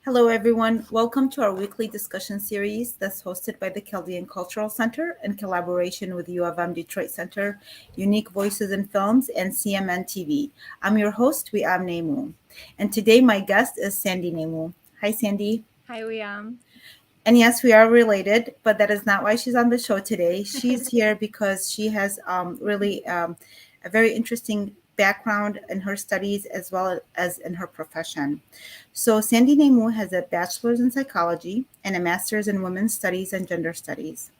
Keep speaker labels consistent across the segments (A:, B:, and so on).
A: Hello, everyone. Welcome to our weekly discussion series that's hosted by the Chaldean Cultural Center in collaboration with U of M Detroit Center, Unique Voices in Films, and CMN TV. I'm your host, we am Naimou. And today my guest is Sandy Naimou. Hi, Sandy.
B: Hi, Liam.
A: And yes, we are related, but that is not why she's on the show today. She's here because she has really a very interesting background in her studies as well as in her profession. So, Sandy Naimou has a bachelor's in psychology and a master's in women's studies and gender studies.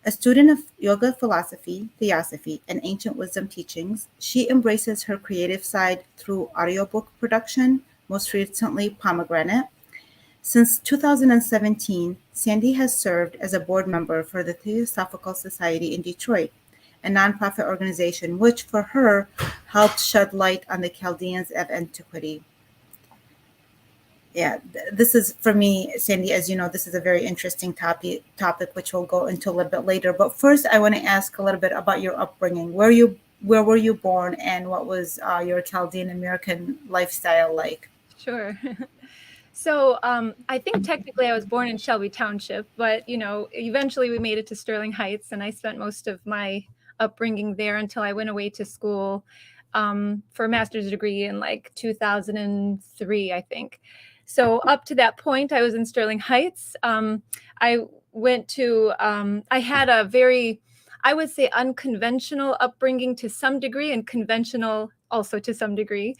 A: A student of yoga philosophy, theosophy, and ancient wisdom teachings, she embraces her creative side through audiobook production, most recently Pomegranate. Since 2017, Sandy has served as a board member for the Theosophical Society in Detroit, a nonprofit organization which, for her, helped shed light on the Chaldeans of antiquity. Yeah, this is for me, Sandy, as you know, this is a very interesting topic which we'll go into a little bit later. But first, I want to ask a little bit about your upbringing. Where were you born, and what was your Chaldean American lifestyle like?
B: Sure. So I think technically I was born in Shelby Township, but eventually we made it to Sterling Heights, and I spent most of my upbringing there until I went away to school for a master's degree in like 2003, I think. So up to that point, I was in Sterling Heights. I went to, I had a very, I would say, unconventional upbringing to some degree, and conventional also to some degree,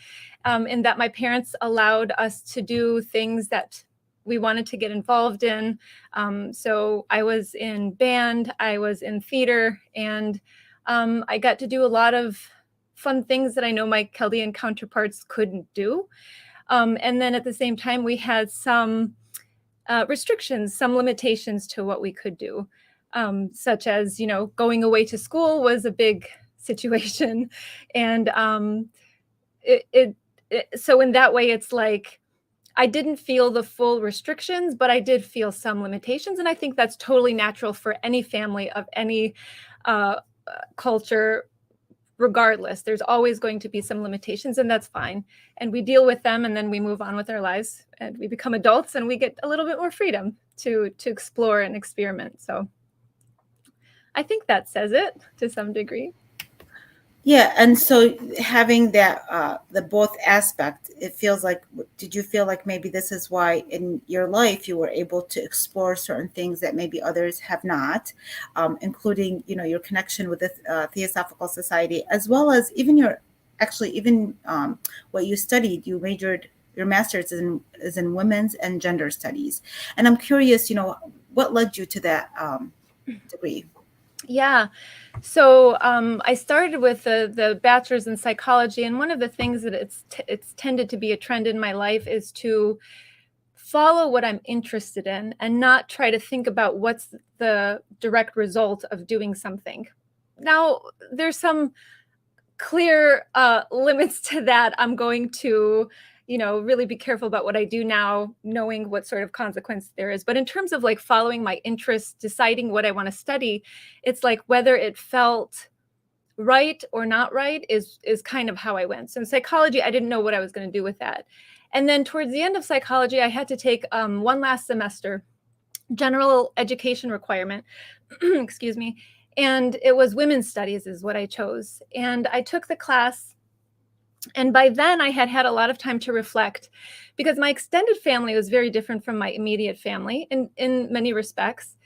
B: in that my parents allowed us to do things that we wanted to get involved in. So I was in band, I was in theater, and I got to do a lot of fun things that I know my Chaldean counterparts couldn't do. And then at the same time, we had some restrictions, some limitations to what we could do, such as, going away to school was a big situation. And so in that way, it's like I didn't feel the full restrictions, but I did feel some limitations. And I think that's totally natural for any family of any culture. Regardless, there's always going to be some limitations, and that's fine. And we deal with them, and then we move on with our lives, and we become adults, and we get a little bit more freedom to explore and experiment. So I think that says it to some degree.
A: Yeah, and so having that the both aspect, it feels like, did you feel like maybe this is why in your life you were able to explore certain things that maybe others have not, including your connection with the Theosophical Society, as well as even your actually even what you studied. You majored your master's is in women's and gender studies, and I'm curious, what led you to that degree.
B: Yeah. So I started with the bachelor's in psychology, and one of the things that it's tended to be a trend in my life is to follow what I'm interested in and not try to think about what's the direct result of doing something. Now, there's some clear limits to that. I'm going to really be careful about what I do now, knowing what sort of consequence there is. But in terms of like following my interests, deciding what I want to study, it's like whether it felt right or not right is kind of how I went. So in psychology, I didn't know what I was going to do with that. And then towards the end of psychology, I had to take one last semester, general education requirement, excuse me. And it was women's studies is what I chose. And I took the class. And by then I had a lot of time to reflect, because my extended family was very different from my immediate family in many respects.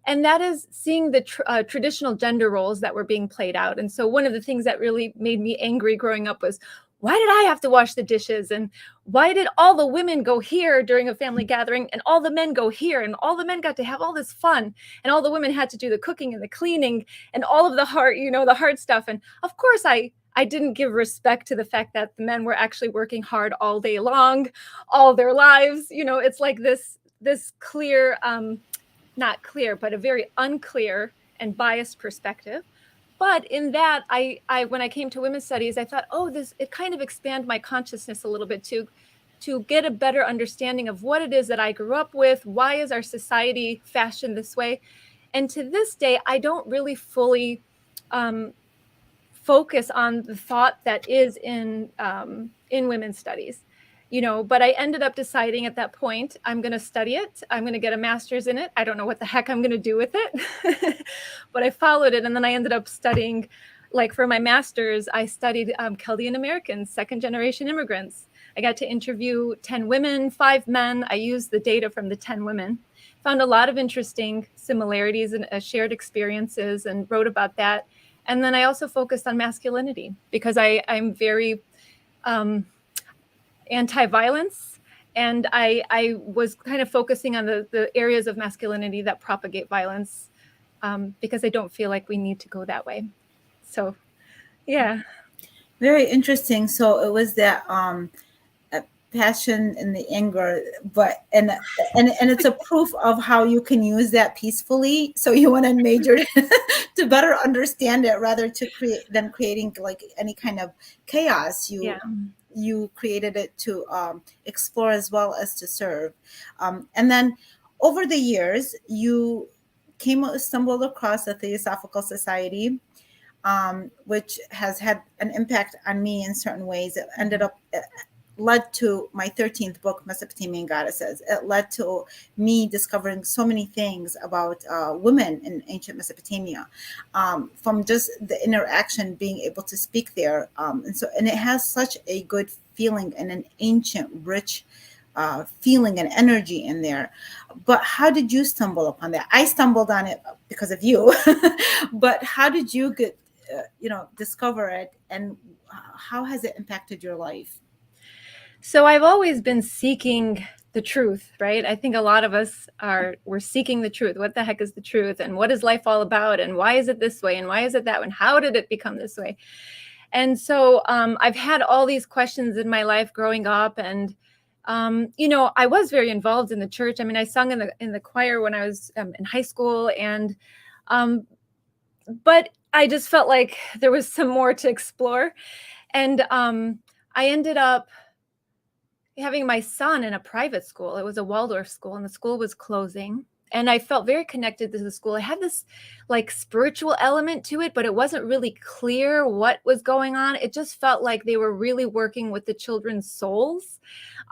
B: And that is seeing the traditional gender roles that were being played out. And so one of the things that really made me angry growing up was, why did I have to wash the dishes? And why did all the women go here during a family gathering and all the men go here? And all the men got to have all this fun, and all the women had to do the cooking and the cleaning and all of the hard stuff. And of course, I didn't give respect to the fact that the men were actually working hard all day long, all their lives. It's like this clear, not clear, but a very unclear and biased perspective. But in that, I when I came to women's studies, I thought, it kind of expand my consciousness a little bit to get a better understanding of what it is that I grew up with. Why is our society fashioned this way? And to this day, I don't really fully focus on the thought that is in women's studies. but I ended up deciding at that point, I'm going to study it. I'm going to get a master's in it. I don't know what the heck I'm going to do with it, but I followed it. And then I ended up studying, like for my master's, I studied Chaldean Americans, second generation immigrants. I got to interview 10 women, 5 men. I used the data from the 10 women, found a lot of interesting similarities and shared experiences, and wrote about that. And then I also focused on masculinity because I'm very anti-violence. And I was kind of focusing on the areas of masculinity that propagate violence, because I don't feel like we need to go that way. So, yeah.
A: Very interesting. So it was that passion and the anger, but and it's a proof of how you can use that peacefully. So you went and majored to better understand it rather to create than creating like any kind of chaos. You created it to explore as well as to serve. And then over the years, you stumbled across the Theosophical Society, which has had an impact on me in certain ways. It ended up led to my 13th book, Mesopotamian Goddesses. It led to me discovering so many things about women in ancient Mesopotamia, from just the interaction, being able to speak there. And it has such a good feeling and an ancient, rich feeling and energy in there. But how did you stumble upon that? I stumbled on it because of you, but how did you get, discover it, and how has it impacted your life?
B: So I've always been seeking the truth, right? I think a lot of us we're seeking the truth. What the heck is the truth? And what is life all about? And why is it this way? And why is it that way? And how did it become this way? And so I've had all these questions in my life growing up. And, I was very involved in the church. I mean, I sung in the choir when I was in high school. And, but I just felt like there was some more to explore. And I ended up having my son in a private school. It was a Waldorf school, and the school was closing. And I felt very connected to the school. I had this like spiritual element to it, but it wasn't really clear what was going on. It just felt like they were really working with the children's souls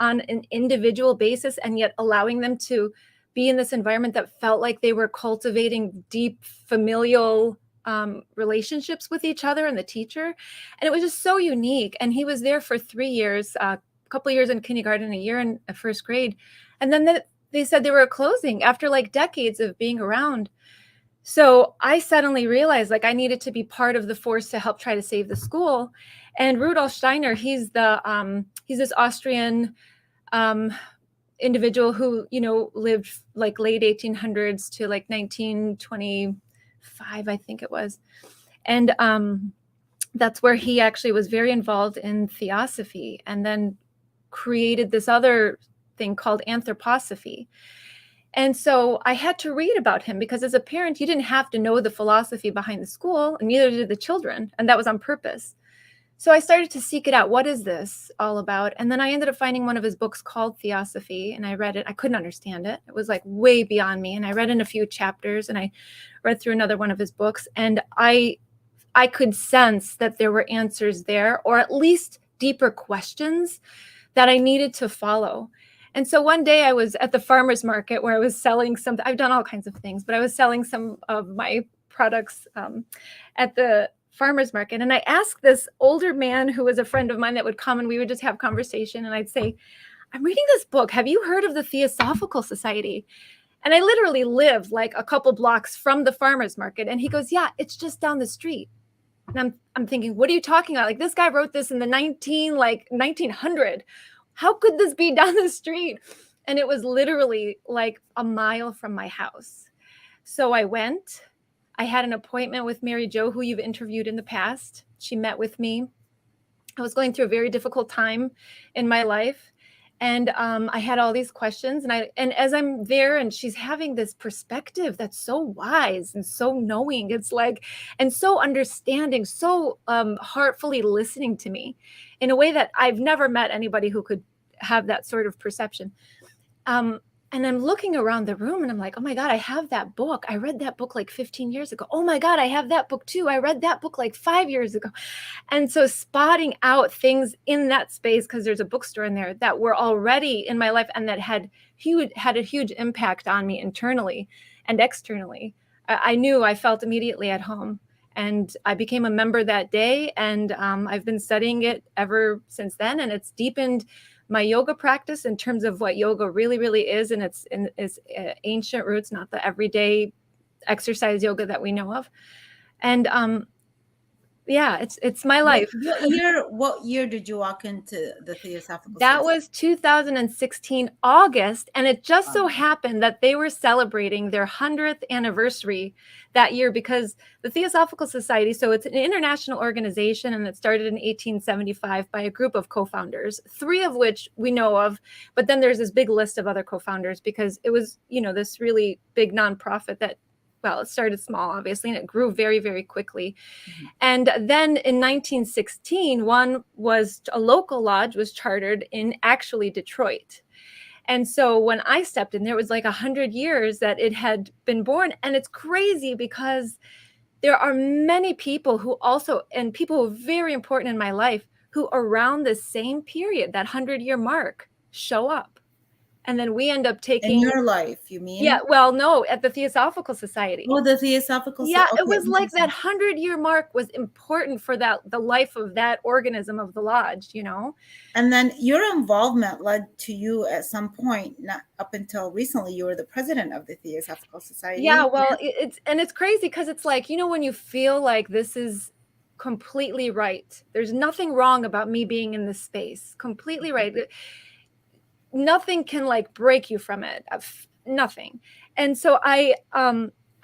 B: on an individual basis, and yet allowing them to be in this environment that felt like they were cultivating deep familial relationships with each other and the teacher. And it was just so unique. And he was there for 3 years, couple of years in kindergarten, a year in first grade. And then they said they were closing after like decades of being around. So I suddenly realized like I needed to be part of the force to help try to save the school. And Rudolf Steiner, he's this Austrian individual who, lived like late 1800s to like 1925, I think it was. And that's where he actually was very involved in theosophy, and then created this other thing called anthroposophy. And so I had to read about him, because as a parent, you didn't have to know the philosophy behind the school, and neither did the children. And that was on purpose. So I started to seek it out. What is this all about? And then I ended up finding one of his books called Theosophy, and I read it. I couldn't understand it. It was like way beyond me. And I read in a few chapters, and I read through another one of his books. And I could sense that there were answers there, or at least deeper questions that I needed to follow. And so one day I was at the farmer's market where I was selling something. I've done all kinds of things, but I was selling some of my products at the farmer's market. And I asked this older man who was a friend of mine that would come, and we would just have conversation. And I'd say, I'm reading this book. Have you heard of the Theosophical Society? And I literally lived like a couple blocks from the farmer's market. And he goes, yeah, it's just down the street. And I'm thinking, what are you talking about? Like, this guy wrote this in the 1900. How could this be down the street? And it was literally like a mile from my house. So I went. I had an appointment with Mary Jo, who you've interviewed in the past. She met with me. I was going through a very difficult time in my life. And I had all these questions, and as I'm there, and she's having this perspective that's so wise and so knowing, it's like, and so understanding, so heartfully listening to me in a way that I've never met anybody who could have that sort of perception. And I'm looking around the room and I'm like, oh my God, I have that book. I read that book like 15 years ago. Oh my God, I have that book too. I read that book like 5 years ago. And so spotting out things in that space, because there's a bookstore in there, that were already in my life and that had a huge impact on me internally and externally. I knew, I felt immediately at home. And I became a member that day, and I've been studying it ever since then. And it's deepened my yoga practice in terms of what yoga really, really is, and its ancient roots, not the everyday exercise yoga that we know of. And yeah, it's my life.
A: What year did you walk into the Theosophical
B: That
A: Society?
B: was 2016 August, and it just so happened that they were celebrating their 100th anniversary that year, because the Theosophical Society, so it's an international organization, and it started in 1875 by a group of co-founders, 3 of which we know of, but then there's this big list of other co-founders, because it was, this really big nonprofit that, well, it started small, obviously, and it grew very, very quickly.
A: Mhm.
B: And then in 1916, one was a local lodge was chartered in actually Detroit. And so when I stepped in, there was like 100 years that it had been born. And it's crazy because there are many people who also, and people who are very important in my life, who around the same period, that 100-year mark, show up. And then we end up
A: In
B: taking,
A: your life, you mean?
B: yeah, well, no, at the Theosophical Society.
A: Oh, the Theosophical
B: Yeah,
A: Society.
B: it
A: Okay,
B: was like that
A: interesting.
B: 100-year mark was important for the life of that organism of the lodge,
A: And then your involvement led to you at some point, not up until recently, you were the president of the Theosophical
B: Yeah,
A: Society.
B: well, it's crazy because it's like, when you feel like this is completely right. There's nothing wrong about me being in this space. Completely right. Nothing can like break you from it. Nothing. And so I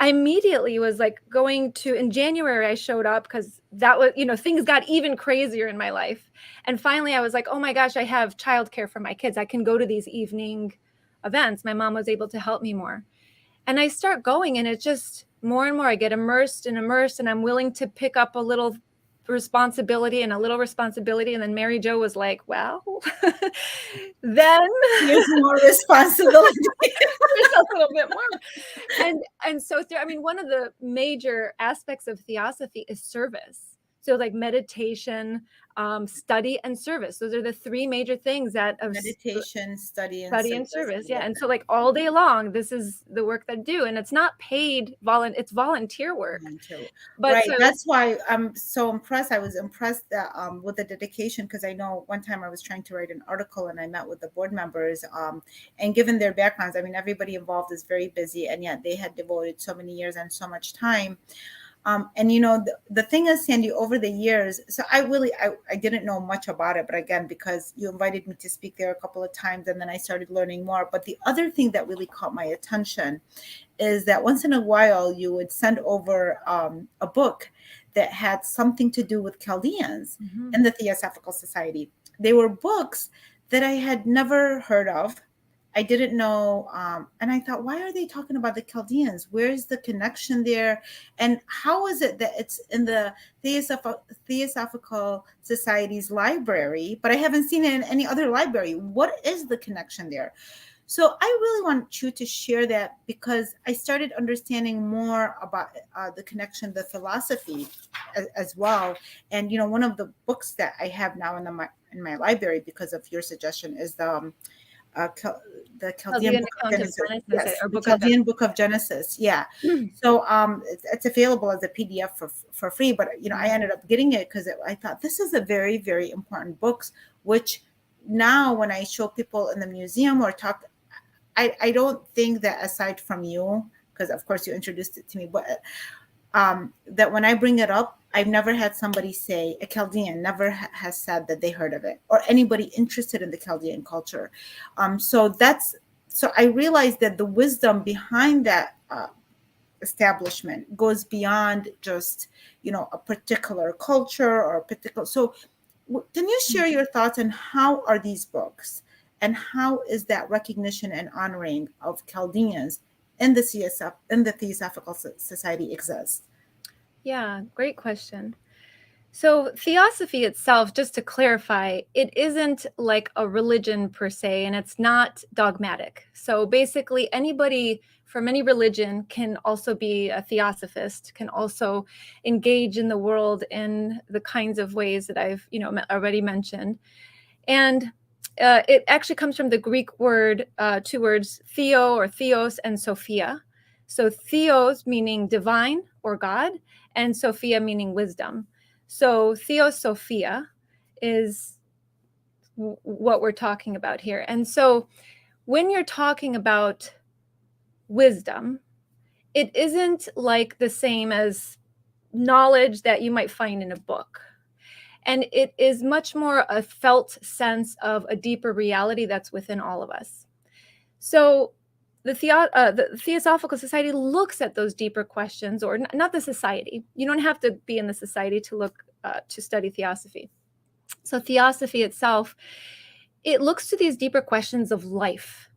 B: immediately was like going to, in January, I showed up because that was, things got even crazier in my life. And finally I was like, oh my gosh, I have childcare for my kids. I can go to these evening events. My mom was able to help me more. And I start going, and it's just more and more, I get immersed, and I'm willing to pick up a little responsibility and a little responsibility. And then Mary Jo was like, well, then
A: Here's more responsibility.
B: there's a little bit more. And so I mean, one of the major aspects of theosophy is service. So like meditation, study, and service. Those are the 3 major things that of
A: Meditation, study, and
B: study and
A: service.
B: service. Yeah. And so like all day long, this is the work that I do. And it's not paid, it's volunteer work. But
A: Right.
B: so
A: That's why I'm so impressed. I was impressed that, with the dedication, because I know one time I was trying to write an article and I met with the board members. And given their backgrounds, I mean, everybody involved is very busy, and yet they had devoted so many years and so much time. And the thing is, Sandy, over the years, so I didn't know much about it, but again, because you invited me to speak there a couple of times, and then I started learning more. But the other thing that really caught my attention is that once in a while you would send over a book that had something to do with Chaldeans in the Theosophical Society. They were books that I had never heard of. I didn't know. And I thought, why are they talking about the Chaldeans? Where's the connection there? And how is it that it's in the Theosophical Society's library, but I haven't seen it in any other library? What is the connection there? So I really want you to share that, because I started understanding more about the connection, the philosophy as well. And one of the books that I have now in my library because of your suggestion is uh, the Chaldean
B: Chaldean
A: Book of
B: account of
A: Genesis.
B: Genesis,
A: Yes,
B: or
A: the
B: book of
A: Chaldean Book of Genesis. Yeah. So it's available as a PDF for free. But I ended up getting it because I thought this is a very, very important book, which now when I show people in the museum or talk, I don't think that, aside from you, because of course you introduced it to me, but that when I bring it up, I've never had somebody say, a Chaldean never has said that they heard of it, or anybody interested in the Chaldean culture. So I realized that the wisdom behind that establishment goes beyond just a particular culture or a particular. So can you share your thoughts on how are these books, and how is that recognition and honoring of Chaldeans in the Theosophical Society exist?
B: Yeah, great question. So, theosophy itself, just to clarify, it isn't like a religion per se, and it's not dogmatic. So, basically, anybody from any religion can also be a theosophist, can also engage in the world in the kinds of ways that I've, already mentioned. And it actually comes from the Greek word, two words, theo or theos and Sophia. So theos meaning divine or God, and Sophia meaning wisdom. So theosophia is what we're talking about here. And so when you're talking about wisdom, it isn't like the same as knowledge that you might find in a book. And it is much more a felt sense of a deeper reality that's within all of us. So the Theosophical Society looks at those deeper questions, or not the society. You don't have to be in the society to look to study theosophy. So theosophy itself, it looks to these deeper questions of life.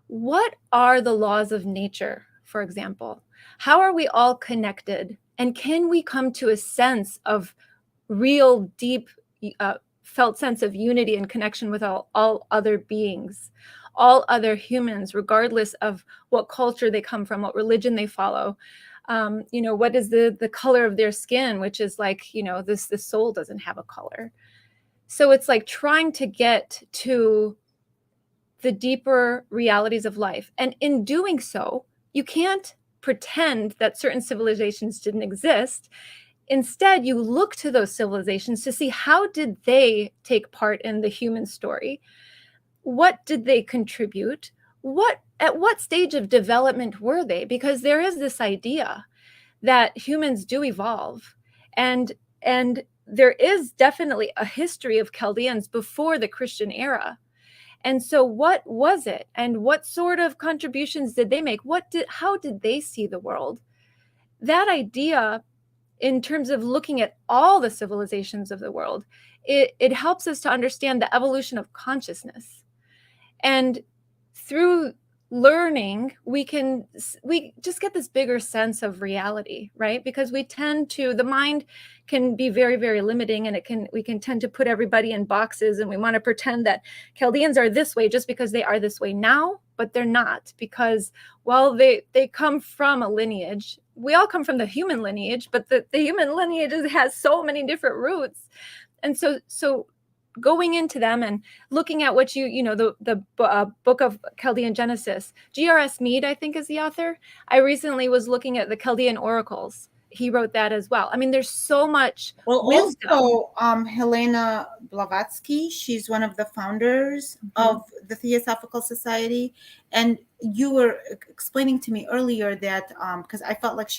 B: What are the laws of nature, for example? How are we all connected? And can we come to a sense of real deep felt sense of unity and connection with all other beings, all other humans, regardless of what culture they come from, what religion they follow, what is the color of their skin, which is like, this soul doesn't have a color. So it's like trying to get to the deeper realities of life. And in doing so, you can't pretend that certain civilizations didn't exist. Instead, you look to those civilizations to see how did they take part in the human story? What did they contribute? At what stage of development were they? Because there is this idea that humans do evolve, and there is definitely a history of Chaldeans before the Christian era. And so what was it? And what sort of contributions did they make? How did they see the world? That idea, in terms of looking at all the civilizations of the world, it helps us to understand the evolution of consciousness. And through learning, we just get this bigger sense of reality, right? Because the mind can be very, very limiting, and we can tend to put everybody in boxes, and we want to pretend that Chaldeans are this way just because they are this way now, but they're not, because, well, they come from a lineage. We all come from the human lineage, but the human lineage has so many different roots. And so going into them and looking at what the book of Chaldean Genesis, G.R.S. Mead, I think, is the author. I recently was looking at the Chaldean oracles. He wrote that as well. I mean, there's so much wisdom.
A: Also, Helena Blavatsky, she's one of the founders of the Theosophical Society. And you were explaining to me earlier that, because I felt like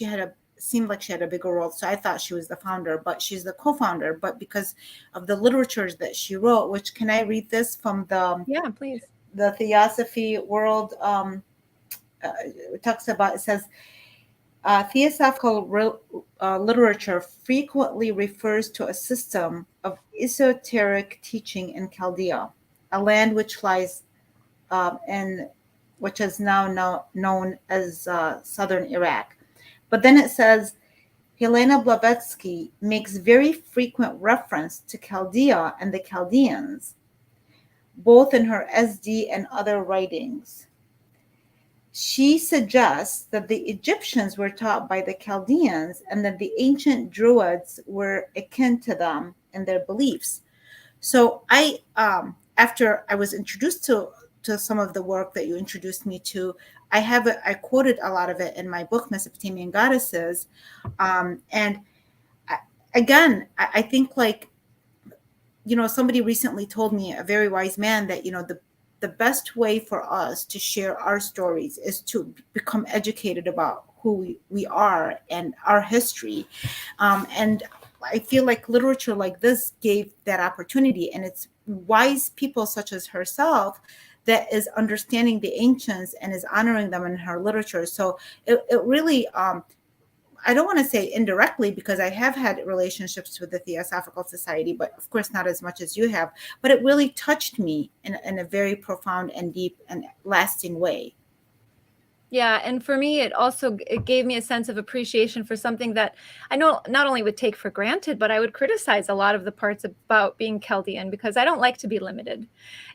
A: seemed like she had a bigger role. So I thought she was the founder, but she's the co-founder. But because of the literatures that she wrote, which, can I read this from
B: Yeah, please.
A: The Theosophy World? It talks about, it says, theosophical literature frequently refers to a system of esoteric teaching in Chaldea, a land which lies which is now known as southern Iraq. But then it says, Helena Blavatsky makes very frequent reference to Chaldea and the Chaldeans, both in her SD and other writings. She suggests that the Egyptians were taught by the Chaldeans and that the ancient Druids were akin to them in their beliefs. So after I was introduced to some of the work that you introduced me to, I quoted a lot of it in my book, Mesopotamian Goddesses. And I think, like, somebody recently told me, a very wise man, that, the best way for us to share our stories is to become educated about who we are and our history. And I feel like literature like this gave that opportunity, and it's wise people such as herself that is understanding the ancients and is honoring them in her literature. So it really, I don't want to say indirectly, because I have had relationships with the Theosophical Society, but of course not as much as you have, but it really touched me in a very profound and deep and lasting way.
B: Yeah, and for me, it gave me a sense of appreciation for something that I know not only would take for granted, but I would criticize a lot of the parts about being Chaldean because I don't like to be limited.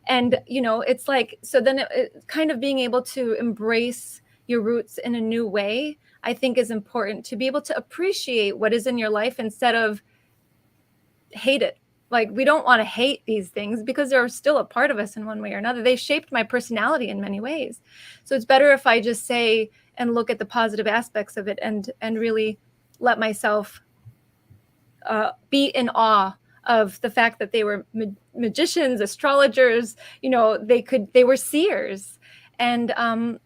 B: And it's like, so then it kind of being able to embrace your roots in a new way, I think is important, to be able to appreciate what is in your life instead of hate it. Like, we don't want to hate these things because they're still a part of us in one way or another. They shaped my personality in many ways. So it's better if I just say and look at the positive aspects of it and really let myself be in awe of the fact that they were magicians, astrologers, they were seers. And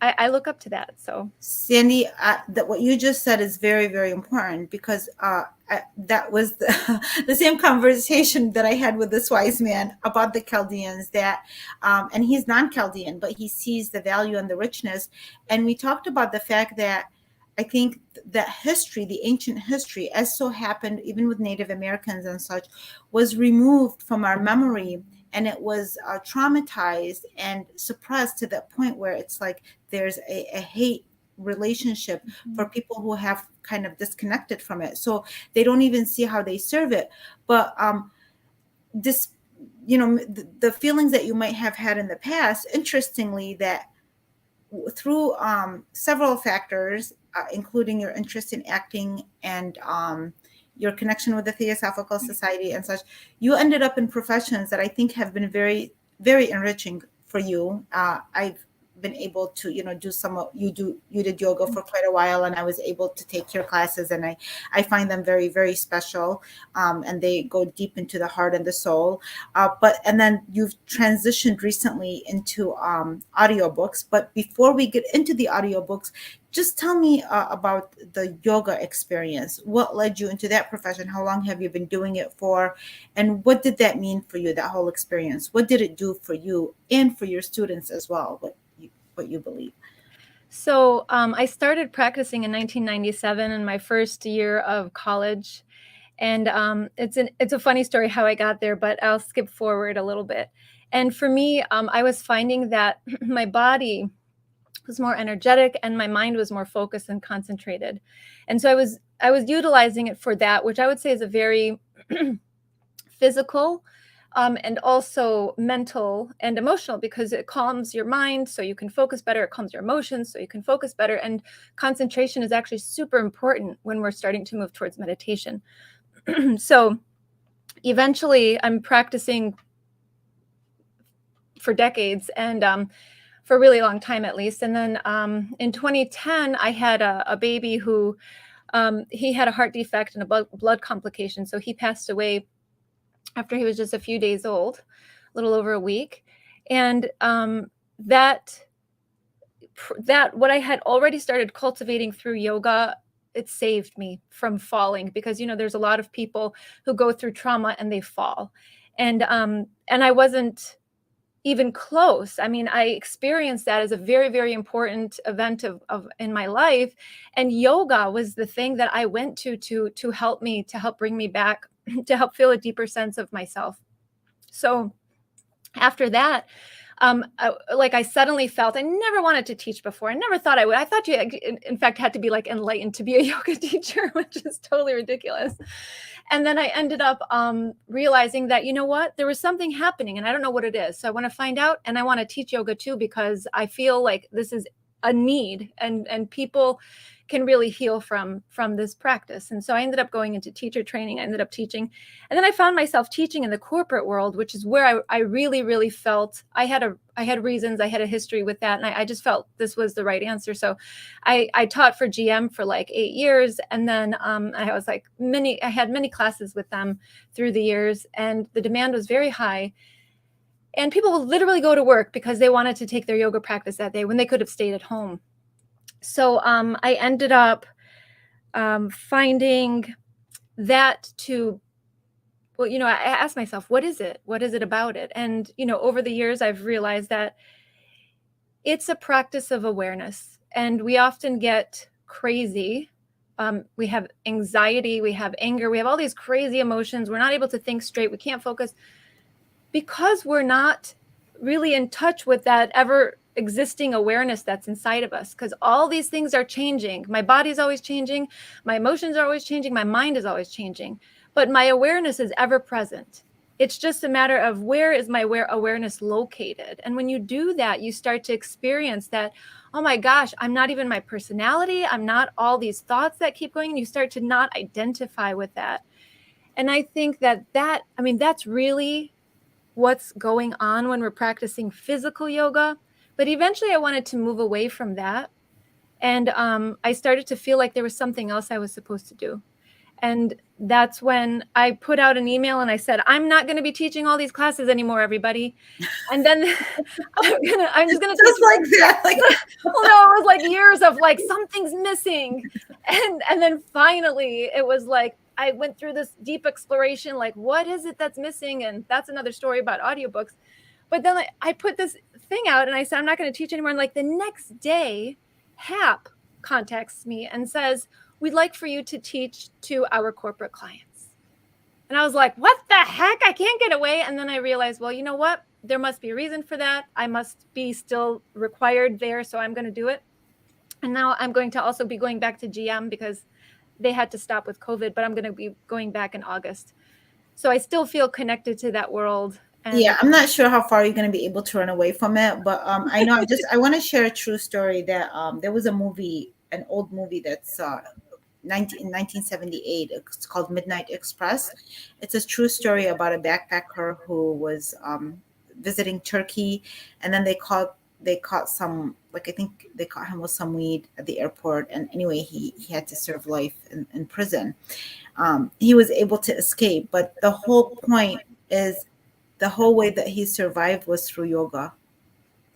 B: I look up to that. So
A: Sandy, that what you just said is very, very important because that was the same conversation that I had with this wise man about the Chaldeans. And he's non-Chaldean, but he sees the value and the richness. And we talked about the fact that I think that history, the ancient history, as so happened even with Native Americans and such, was removed from our memory, and it was traumatized and suppressed to that point where it's like there's a hate relationship for people who have kind of disconnected from it. So they don't even see how they serve it. But this, the feelings that you might have had in the past, interestingly, that through several factors, including your interest in acting and your connection with the Theosophical Society and such, you ended up in professions that I think have been very, very enriching for you. I've been able to, do you did yoga for quite a while, and I was able to take your classes, and I find them very, very special, and they go deep into the heart and the soul. And then you've transitioned recently into audiobooks. But before we get into the audiobooks, just tell me about the yoga experience. What led you into that profession? How long have you been doing it for? And what did that mean for you, that whole experience? What did it do for you and for your students as well, what you believe?
B: So I started practicing in 1997 in my first year of college. And it's a funny story how I got there, but I'll skip forward a little bit. And for me, I was finding that my body was more energetic and my mind was more focused and concentrated. And so I was utilizing it for that, which I would say is a very physical and also mental and emotional, because it calms your mind so you can focus better. It calms your emotions so you can focus better. And concentration is actually super important when we're starting to move towards meditation. So eventually I'm practicing for decades and for a really long time at least. And then in 2010, I had a baby who he had a heart defect and a blood complication. So he passed away after he was just a few days old, a little over a week. And that what I had already started cultivating through yoga, it saved me from falling, because there's a lot of people who go through trauma and they fall, and I wasn't even close. I mean, I experienced that as a very, very important event of in my life, and yoga was the thing that I went to help me, to help bring me back, to help feel a deeper sense of myself. So after that, I suddenly felt I never wanted to teach before. I never thought I would. I thought you, in fact, had to be like enlightened to be a yoga teacher, which is totally ridiculous. And then I ended up realizing that, what, there was something happening and I don't know what it is. So I want to find out, and I want to teach yoga too, because I feel like this is a need, and people can really heal from this practice. And so I ended up going into teacher training. I ended up teaching, and then I found myself teaching in the corporate world, which is where I really, really felt I had reasons, I had a history with that, and I just felt this was the right answer. So I taught for GM for like 8 years, and then I had many classes with them through the years, and the demand was very high. And people would literally go to work because they wanted to take their yoga practice that day when they could have stayed at home. So I ended up finding that I asked myself, what is it? What is it about it? And, over the years, I've realized that it's a practice of awareness. And we often get crazy. We have anxiety, we have anger, we have all these crazy emotions. We're not able to think straight. We can't focus, because we're not really in touch with that ever existing awareness that's inside of us, because all these things are changing. My body's always changing, my emotions are always changing, my mind is always changing, but my awareness is ever present. It's just a matter of where is my awareness located. And when you do that, you start to experience that, oh my gosh, I'm not even my personality, I'm not all these thoughts that keep going, and you start to not identify with that. And I think that's really what's going on when we're practicing physical yoga. But eventually I wanted to move away from that. And I started to feel like there was something else I was supposed to do. And that's when I put out an email and I said, I'm not going to be teaching all these classes anymore, everybody. And then I'm just going to
A: Just like that. Like,
B: well, no, it was like years of like, something's missing. And then finally it was like, I went through this deep exploration, like, what is it that's missing? And that's another story about audiobooks. But then I put this thing out and I said, I'm not going to teach anymore. And like the next day, HAP contacts me and says, we'd like for you to teach to our corporate clients. And I was like, what the heck? I can't get away. And then I realized, well, you know what? There must be a reason for that. I must be still required there. So I'm going to do it. And now I'm going to also be going back to GM because they had to stop with COVID, but I'm going to be going back in August. So I still feel connected to that world. And
A: yeah, I'm not sure how far you're going to be able to run away from it, but I know I want to share a true story that there was a movie, an old movie that's 1978. It's called Midnight Express. It's a true story about a backpacker who was visiting Turkey, and then they caught some, like, I think they caught him with some weed at the airport, and anyway he had to serve life in prison. He was able to escape, but the whole point is the whole way that he survived was through yoga.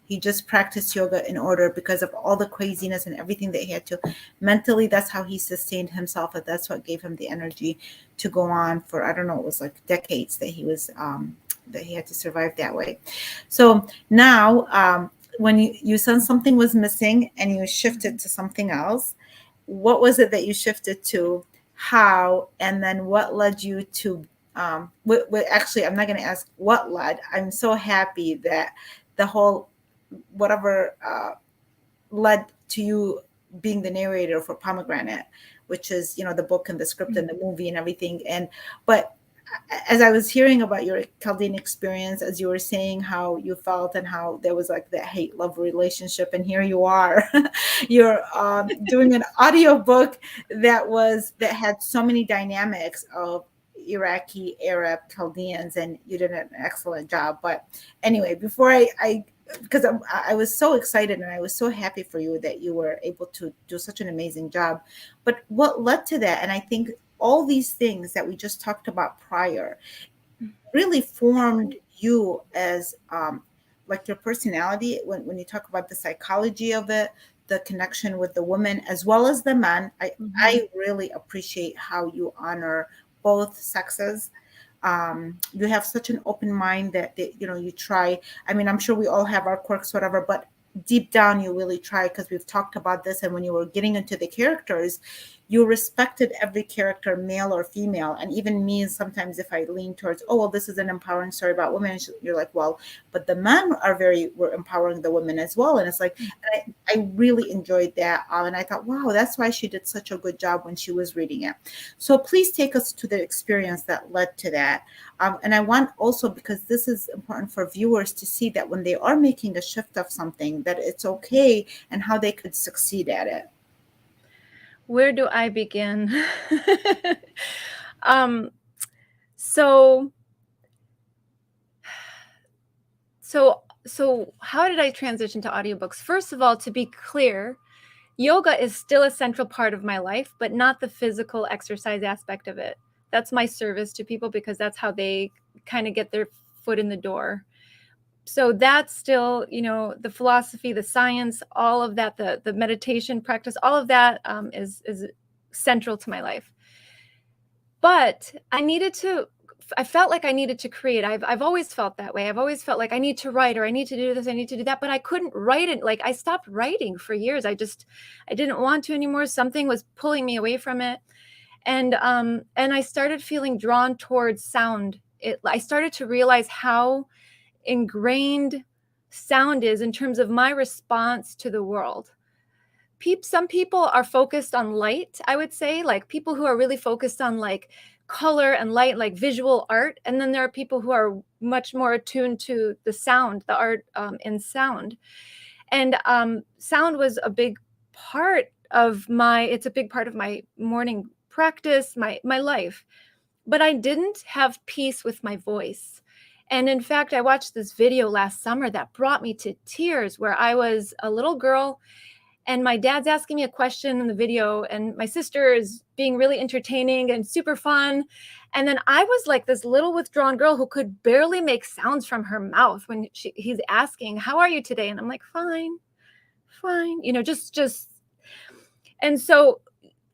A: He just practiced yoga in order, because of all the craziness and everything that he had to mentally. That's how he sustained himself, and that's what gave him the energy to go on for, I don't know, it was like decades that he was that he had to survive that way. So now when you said something was missing and you shifted to something else, what was it that you shifted to, how, and then what led you to actually, I'm not going to ask what led. I'm so happy that the whole whatever led to you being the narrator for Pomegranate, which is, the book and the script and the movie and everything. But as I was hearing about your Chaldean experience, as you were saying how you felt and how there was like that hate-love relationship, and here you are, you're doing an audiobook that had so many dynamics of Iraqi, Arab, Chaldeans, and you did an excellent job. But anyway, before I because I was so excited and I was so happy for you that you were able to do such an amazing job. But what led to that? And I think all these things that we just talked about prior really formed you as like your personality. When you talk about the psychology of it, the connection with the women as well as the men, I really appreciate how you honor both sexes. You have such an open mind that you try. I mean, I'm sure we all have our quirks, whatever, but deep down you really try, because we've talked about this. And when you were getting into the characters, you respected every character, male or female. And even me, sometimes if I lean towards, oh, well, this is an empowering story about women, you're like, well, but the men were empowering the women as well. And it's like, and I really enjoyed that. And I thought, wow, that's why she did such a good job when she was reading it. So please take us to the experience that led to that. And I want also, because this is important for viewers to see that when they are making a shift of something, that it's okay, and how they could succeed at it.
B: Where do I begin? So how did I transition to audiobooks? First of all, to be clear, yoga is still a central part of my life, but not the physical exercise aspect of it. That's my service to people, because that's how they kind of get their foot in the door. So that's still, the philosophy, the science, all of that, the meditation practice, all of that is central to my life. But I felt like I needed to create. I've always felt that way. I've always felt like I need to write, or I need to do this, I need to do that, but I couldn't write it. Like, I stopped writing for years. I didn't want to anymore. Something was pulling me away from it. And I started feeling drawn towards sound. I started to realize how ingrained sound is in terms of my response to the world. Some people are focused on light, I would say, like people who are really focused on like color and light, like visual art. And then there are people who are much more attuned to the sound, the art in sound. And sound was a big part of it's a big part of my morning practice, my life. But I didn't have peace with my voice. And in fact, I watched this video last summer that brought me to tears, where I was a little girl and my dad's asking me a question in the video, and my sister is being really entertaining and super fun. And then I was like this little withdrawn girl who could barely make sounds from her mouth when he's asking, "How are you today?" And I'm like, "Fine, fine," just. And so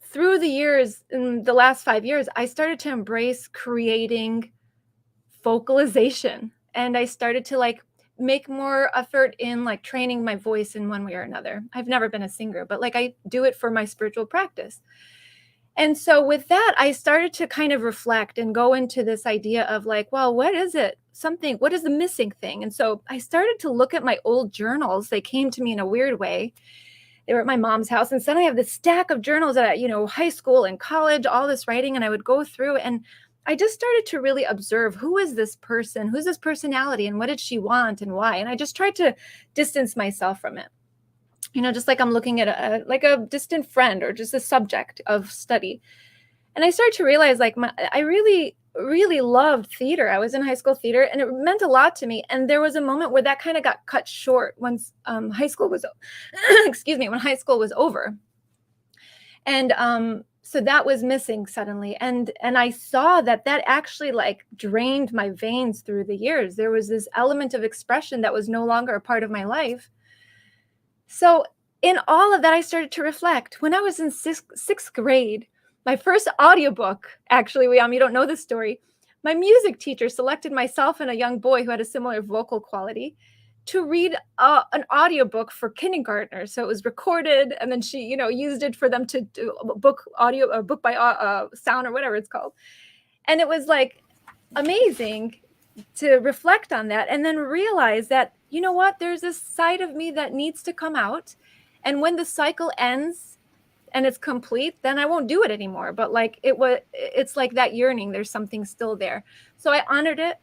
B: through the years, in the last 5 years, I started to embrace creating vocalization, and I started to like make more effort in like training my voice in one way or another. I've never been a singer, but like I do it for my spiritual practice. And so with that, I started to kind of reflect and go into this idea of like, well, what is it? What is the missing thing? And so I started to look at my old journals. They came to me in a weird way. They were at my mom's house. And suddenly I have this stack of journals at, high school and college, all this writing. And I would go through, and I just started to really observe, who is this person? Who's this personality? And what did she want and why? And I just tried to distance myself from it. Just like I'm looking at a distant friend or just a subject of study. And I started to realize like I really, really loved theater. I was in high school theater and it meant a lot to me. And there was a moment where that kind of got cut short once high school was, when high school was over. And so that was missing suddenly. And I saw that actually like drained my veins through the years. There was this element of expression that was no longer a part of my life. So in all of that, I started to reflect. When I was in sixth grade, my first audiobook, actually, you don't know this story. My music teacher selected myself and a young boy who had a similar vocal quality to read an audiobook for kindergartners. So it was recorded, and then she, used it for them to do a book by sound or whatever it's called. And it was like amazing to reflect on that and then realize that, you know what, there's this side of me that needs to come out. And when the cycle ends and it's complete, then I won't do it anymore. But like it's like that yearning, there's something still there. So I honored it.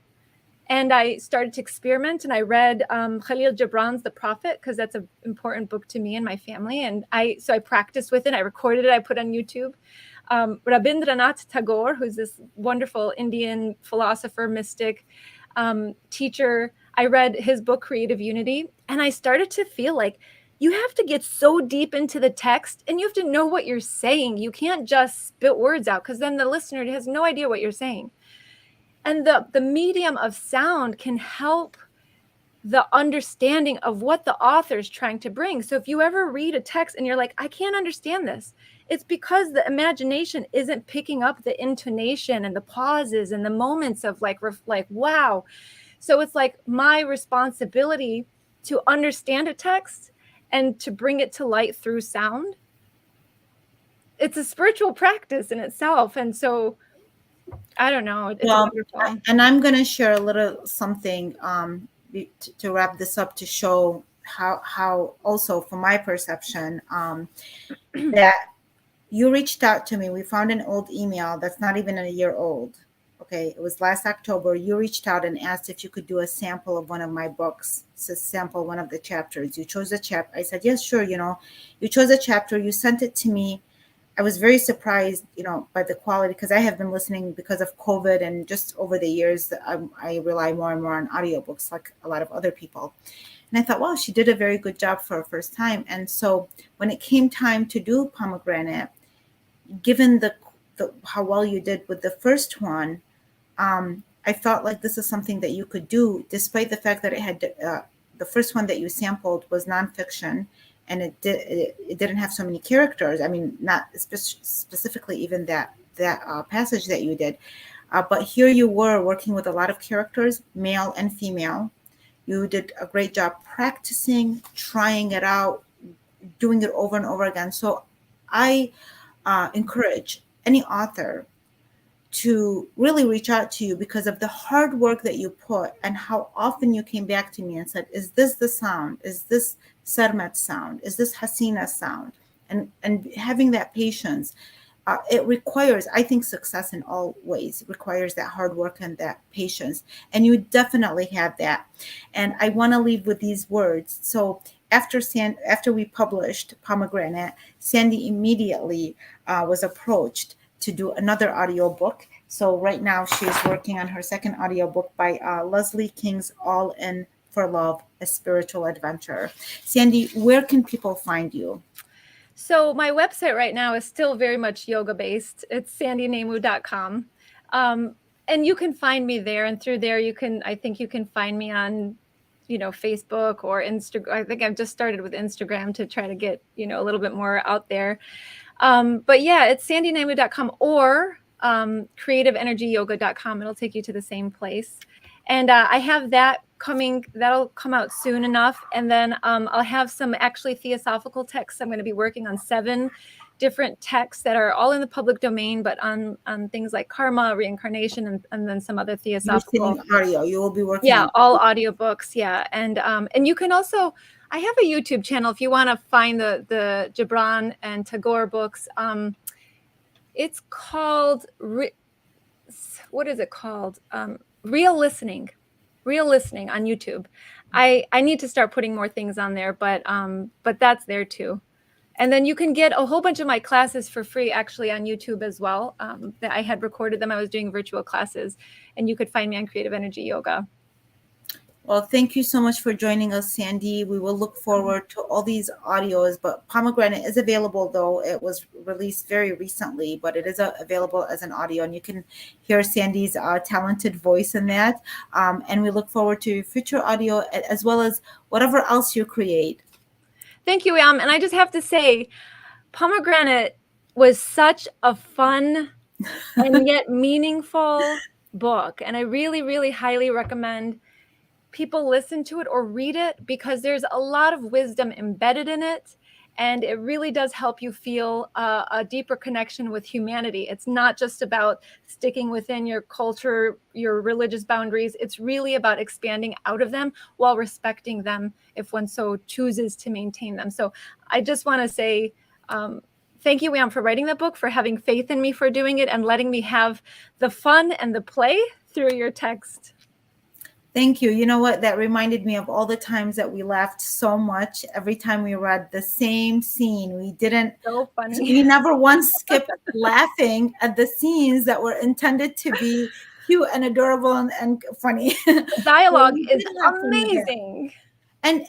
B: And I started to experiment, and I read Khalil Gibran's The Prophet, because that's an important book to me and my family. And I practiced with it. I recorded it. I put it on YouTube. Rabindranath Tagore, who's this wonderful Indian philosopher, mystic, teacher. I read his book, Creative Unity. And I started to feel like you have to get so deep into the text and you have to know what you're saying. You can't just spit words out, because then the listener has no idea what you're saying. And the medium of sound can help the understanding of what the author is trying to bring. So if you ever read a text and you're like, I can't understand this, it's because the imagination isn't picking up the intonation and the pauses and the moments of like wow. So it's like my responsibility to understand a text and to bring it to light through sound. It's a spiritual practice in itself. And so I don't know. It's wonderful.
A: And I'm going to share a little something to wrap this up, to show how also from my perception that you reached out to me. We found an old email that's not even a year old. Okay, it was last October. You reached out and asked if you could do a sample of one of my books, to sample one of the chapters. You chose a chapter. I said, yes, sure. You chose a chapter. You sent it to me. I was very surprised, by the quality, because I have been listening because of COVID, and just over the years, I rely more and more on audiobooks, like a lot of other people. And I thought, wow, she did a very good job for her first time. And so when it came time to do Pomegranate, given how well you did with the first one, I felt like this is something that you could do, despite the fact that it had the first one that you sampled was nonfiction. And it didn't have so many characters. I mean, not specifically even that passage that you did. But here you were working with a lot of characters, male and female. You did a great job practicing, trying it out, doing it over and over again. So I encourage any author to really reach out to you because of the hard work that you put and how often you came back to me and said, is this the sound? Is this Sermet sound? Is this Hasina sound? And having that patience, it requires, I think, success in all ways. It requires that hard work and that patience. And you definitely have that. And I want to leave with these words. So after we published Pomegranate, Sandy immediately was approached to do another audiobook. So right now she's working on her second audiobook by Leslie King's All In for Love, a Spiritual Adventure. Sandy, where can people find you?
B: So my website right now is still very much yoga based. It's sandynaimou.com. And you can find me there, and through there I think you can find me on, Facebook or Instagram. I think I've just started with Instagram to try to get, a little bit more out there. But yeah, it's sandynaimou.com or creativeenergyyoga.com. It'll take you to the same place. And I have that that'll come out soon enough. And then I'll have some actually theosophical texts. I'm going to be working on 7 different texts that are all in the public domain, but on things like karma, reincarnation, and then some other theosophical
A: audio. You will be working.
B: Yeah, all audiobooks. Yeah. And you can also, I have a YouTube channel if you want to find the Gibran and Tagore books. It's called, what is it called? Real Listening on YouTube. I need to start putting more things on there, but that's there too. And then you can get a whole bunch of my classes for free actually on YouTube as well. That I had recorded them. I was doing virtual classes, and you could find me on Creative Energy Yoga.
A: Well, thank you so much for joining us, Sandy. We will look forward to all these audios, but Pomegranate is available, though it was released very recently, but it is available as an audio, and you can hear Sandy's talented voice in that. And we look forward to future audio as well as whatever else you create.
B: Thank you, and I just have to say, Pomegranate was such a fun and yet meaningful book, and I really, really highly recommend people listen to it or read it because there's a lot of wisdom embedded in it, and it really does help you feel a deeper connection with humanity. It's not just about sticking within your culture, your religious boundaries. It's really about expanding out of them while respecting them if one so chooses to maintain them. So I just want to say thank you, Wham, for writing that book, for having faith in me for doing it, and letting me have the fun and the play through your text.
A: Thank you. You know what? That reminded me of all the times that we laughed so much every time we read the same scene. We didn't.
B: So funny.
A: We never once skipped laughing at the scenes that were intended to be cute and adorable and funny.
B: The dialogue is amazing.
A: And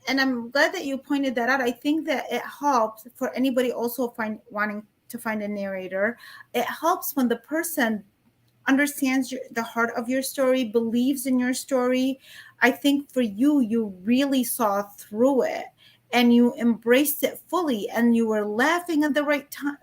A: I'm glad that you pointed that out. I think that it helps for anybody also wanting to find a narrator. It helps when the person understands the heart of your story, believes in your story. I think for you really saw through it and you embraced it fully, and you were laughing at the right time,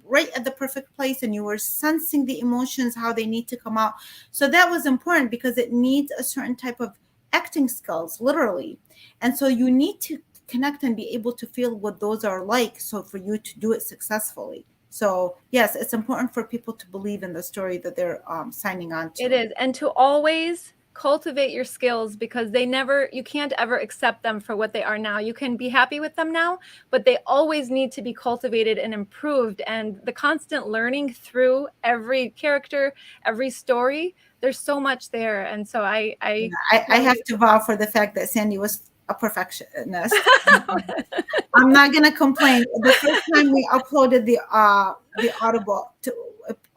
A: right at the perfect place, and you were sensing the emotions, how they need to come out. So that was important because it needs a certain type of acting skills, literally. And so you need to connect and be able to feel what those are like, so for you to do it successfully. So yes, it's important for people to believe in the story that they're signing on to.
B: It is. And to always cultivate your skills, because you can't ever accept them for what they are now. You can be happy with them now, but they always need to be cultivated and improved. And the constant learning through every character, every story, there's so much there. And so I
A: have to vow for the fact that Sandy was a perfectionist. I'm not gonna complain. The first time we uploaded the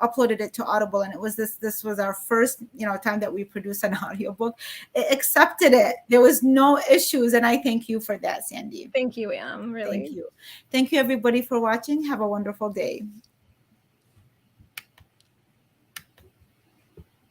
A: uploaded it to Audible, and it was this was our first time that we produced an audiobook. It accepted it. There was no issues, and I thank you for that, Sandy.
B: Thank you, Am. Really.
A: Thank you everybody for watching. Have a wonderful day.